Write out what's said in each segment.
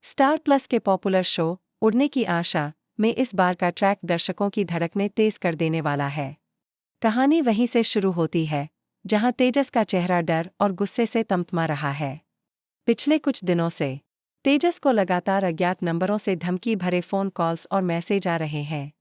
Star plus के popular show उड़ने की आशा में इस बार का ट्रैक दर्शकों की धड़कनें तेज कर देने वाला है। कहानी वहीं से शुरू होती है जहां तेजस का चेहरा डर और गुस्से से तमतमा रहा है। पिछले कुछ दिनों से तेजस को लगातार अज्ञात नंबरों से धमकी भरे फोन कॉल्स और मैसेज आ रहे हैं।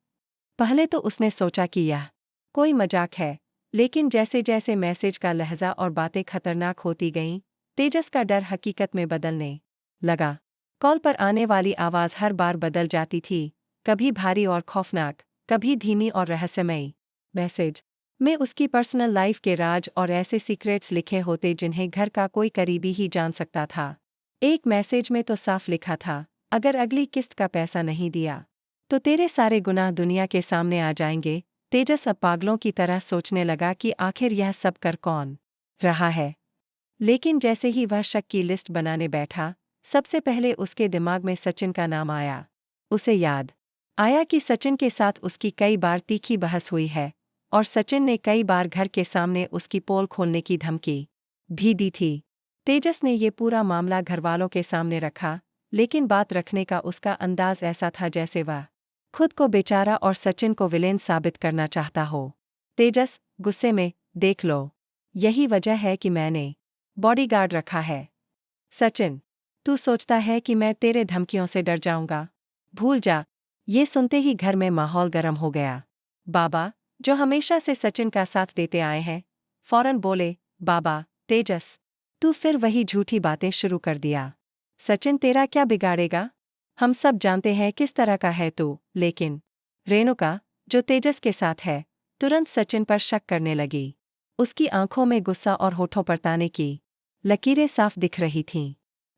पहले तो उसने सोचा कि यह कोई मजाक है, लेकिन जैसे जैसे मैसेज का लहजा और बातें खतरनाक होती गईं, तेजस का डर हकीकत में बदलने लगा। कॉल पर आने वाली आवाज़ हर बार बदल जाती थी, कभी भारी और खौफनाक, कभी धीमी और रहस्यमयी। मैसेज में उसकी पर्सनल लाइफ के राज और ऐसे सीक्रेट्स लिखे होते जिन्हें घर का कोई करीबी ही जान सकता था। एक मैसेज में तो साफ लिखा था, अगर अगली किस्त का पैसा नहीं दिया तो तेरे सारे गुनाह दुनिया के सामने आ जाएंगे। तेजस अब पागलों की तरह सोचने लगा कि आखिर यह सब कर कौन रहा है। लेकिन जैसे ही वह शक की लिस्ट बनाने बैठा, सबसे पहले उसके दिमाग में सचिन का नाम आया। उसे याद आया कि सचिन के साथ उसकी कई बार तीखी बहस हुई है और सचिन ने कई बार घर के सामने उसकी पोल खोलने की धमकी भी दी थी। तेजस ने ये पूरा मामला घरवालों के सामने रखा, लेकिन बात रखने का उसका अंदाज ऐसा था जैसे वह खुद को बेचारा और सचिन को विलेन साबित करना चाहता हो। तेजस गुस्से में, देख लो, यही वजह है कि मैंने बॉडीगार्ड रखा है। सचिन, तू सोचता है कि मैं तेरे धमकियों से डर जाऊंगा? भूल जा। ये सुनते ही घर में माहौल गर्म हो गया। बाबा, जो हमेशा से सचिन का साथ देते आए हैं, फौरन बोले, बाबा, तेजस, तू फिर वही झूठी बातें शुरू कर दिया। सचिन तेरा क्या बिगाड़ेगा? हम सब जानते हैं किस तरह का है तू। लेकिन रेणुका, जो तेजस के साथ है, तुरंत सचिन पर शक करने लगी। उसकी आंखों में गुस्सा और होठों पर ताने की लकीरें साफ दिख रही थीं।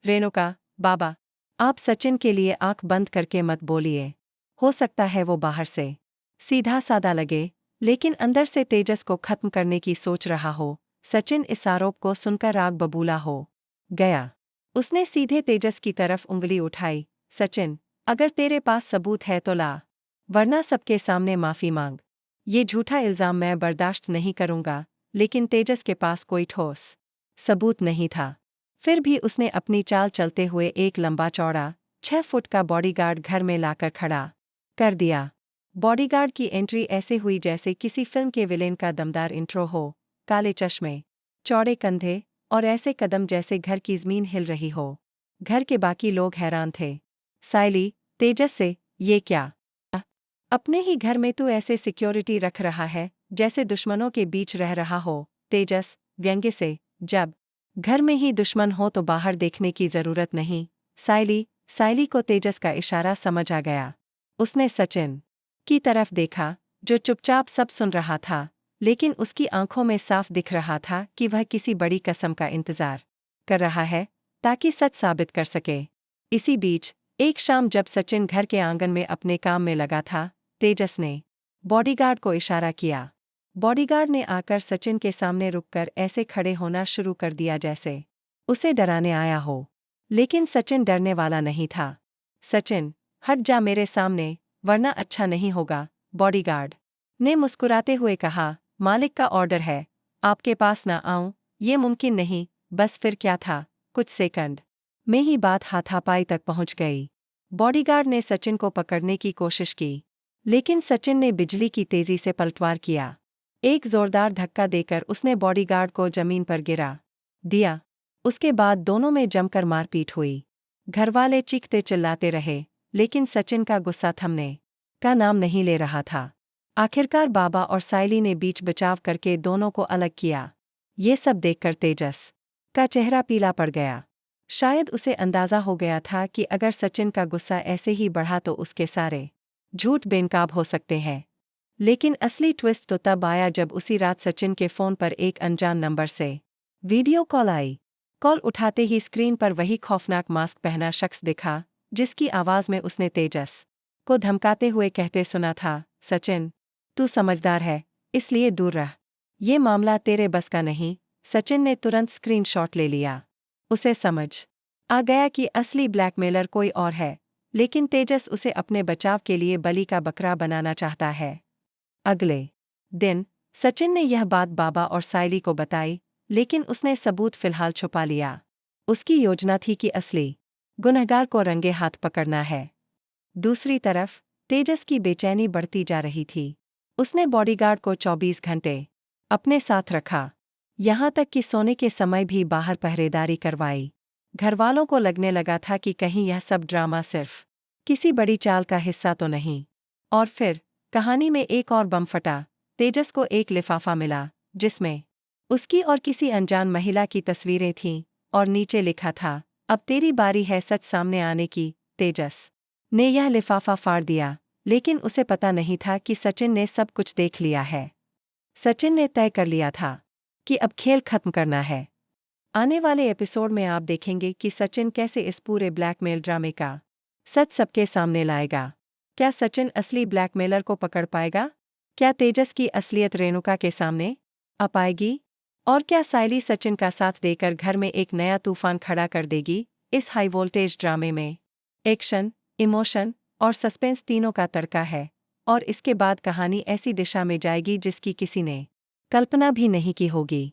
रेणुका, बाबा, आप सचिन के लिए आंख बंद करके मत बोलिए। हो सकता है वो बाहर से सीधा सादा लगे, लेकिन अंदर से तेजस को खत्म करने की सोच रहा हो। सचिन इस आरोप को सुनकर आग बबूला हो गया। उसने सीधे तेजस की तरफ उंगली उठाई। सचिन, अगर तेरे पास सबूत है तो ला, वरना सबके सामने माफी मांग। ये झूठा इल्जाम मैं बर्दाश्त नहीं करूंगा। लेकिन तेजस के पास कोई ठोस सबूत नहीं था। फिर भी उसने अपनी चाल चलते हुए एक लंबा चौड़ा 6 फुट का बॉडीगार्ड घर में लाकर खड़ा कर दिया। बॉडीगार्ड की एंट्री ऐसे हुई जैसे किसी फिल्म के विलेन का दमदार इंट्रो हो। काले चश्मे, चौड़े कंधे और ऐसे कदम जैसे घर की ज़मीन हिल रही हो। घर के बाकी लोग हैरान थे। सायली, तेजस से, ये क्या? अपने ही घर में तू ऐसे सिक्योरिटी रख रहा है जैसे दुश्मनों के बीच रह रहा हो। तेजस व्यंग्य से, जब घर में ही दुश्मन हो तो बाहर देखने की जरूरत नहीं। सायली को तेजस का इशारा समझ आ गया। उसने सचिन की तरफ देखा, जो चुपचाप सब सुन रहा था, लेकिन उसकी आंखों में साफ दिख रहा था कि वह किसी बड़ी कसम का इंतजार कर रहा है ताकि सच साबित कर सके। इसी बीच एक शाम जब सचिन घर के आंगन में अपने काम में लगा था, तेजस ने बॉडीगार्ड को इशारा किया। बॉडीगार्ड ने आकर सचिन के सामने रुककर ऐसे खड़े होना शुरू कर दिया जैसे उसे डराने आया हो। लेकिन सचिन डरने वाला नहीं था। सचिन, हट जा मेरे सामने, वरना अच्छा नहीं होगा, बॉडीगार्ड ने मुस्कुराते हुए कहा। मालिक का ऑर्डर है, आपके पास ना आऊं ये मुमकिन नहीं। बस फिर क्या था, कुछ सेकंड में ही बात हाथापाई तक पहुंच गई। बॉडीगार्ड ने सचिन को पकड़ने की कोशिश की, लेकिन सचिन ने बिजली की तेजी से पलटवार किया। एक जोरदार धक्का देकर उसने बॉडीगार्ड को जमीन पर गिरा दिया। उसके बाद दोनों में जमकर मारपीट हुई। घरवाले चीखते चिल्लाते रहे, लेकिन सचिन का गुस्सा थमने का नाम नहीं ले रहा था। आखिरकार बाबा और सायली ने बीच बचाव करके दोनों को अलग किया। ये सब देखकर तेजस का चेहरा पीला पड़ गया। शायद उसे अंदाजा हो गया था कि अगर सचिन का गुस्सा ऐसे ही बढ़ा तो उसके सारे झूठ बेनकाब हो सकते हैं। लेकिन असली ट्विस्ट तो तब आया जब उसी रात सचिन के फोन पर एक अनजान नंबर से वीडियो कॉल आई। कॉल उठाते ही स्क्रीन पर वही खौफनाक मास्क पहना शख्स दिखा, जिसकी आवाज़ में उसने तेजस को धमकाते हुए कहते सुना था, सचिन, तू समझदार है, इसलिए दूर रह। ये मामला तेरे बस का नहीं। सचिन ने तुरंत स्क्रीनशॉट ले लिया। उसे समझ आ गया कि असली ब्लैकमेलर कोई और है, लेकिन तेजस उसे अपने बचाव के लिए बलि का बकरा बनाना चाहता है। अगले दिन सचिन ने यह बात बाबा और सायली को बताई, लेकिन उसने सबूत फिलहाल छुपा लिया। उसकी योजना थी कि असली गुनहगार को रंगे हाथ पकड़ना है। दूसरी तरफ तेजस की बेचैनी बढ़ती जा रही थी। उसने बॉडीगार्ड को 24 घंटे अपने साथ रखा, यहाँ तक कि सोने के समय भी बाहर पहरेदारी करवाई। घरवालों को लगने लगा था कि कहीं यह सब ड्रामा सिर्फ किसी बड़ी चाल का हिस्सा तो नहीं। और फिर कहानी में एक और बम फटा। तेजस को एक लिफाफा मिला जिसमें उसकी और किसी अनजान महिला की तस्वीरें थीं और नीचे लिखा था, अब तेरी बारी है सच सामने आने की। तेजस ने यह लिफाफा फाड़ दिया, लेकिन उसे पता नहीं था कि सचिन ने सब कुछ देख लिया है। सचिन ने तय कर लिया था कि अब खेल खत्म करना है। आने वाले एपिसोड में आप देखेंगे कि सचिन कैसे इस पूरे ब्लैकमेल ड्रामे का सच सबके सामने लाएगा। क्या सचिन असली ब्लैकमेलर को पकड़ पाएगा? क्या तेजस की असलियत रेणुका के सामने आ पाएगी? और क्या सायली सचिन का साथ देकर घर में एक नया तूफान खड़ा कर देगी? इस हाई वोल्टेज ड्रामे में एक्शन, इमोशन और सस्पेंस तीनों का तड़का है, और इसके बाद कहानी ऐसी दिशा में जाएगी जिसकी किसी ने कल्पना भी नहीं की होगी।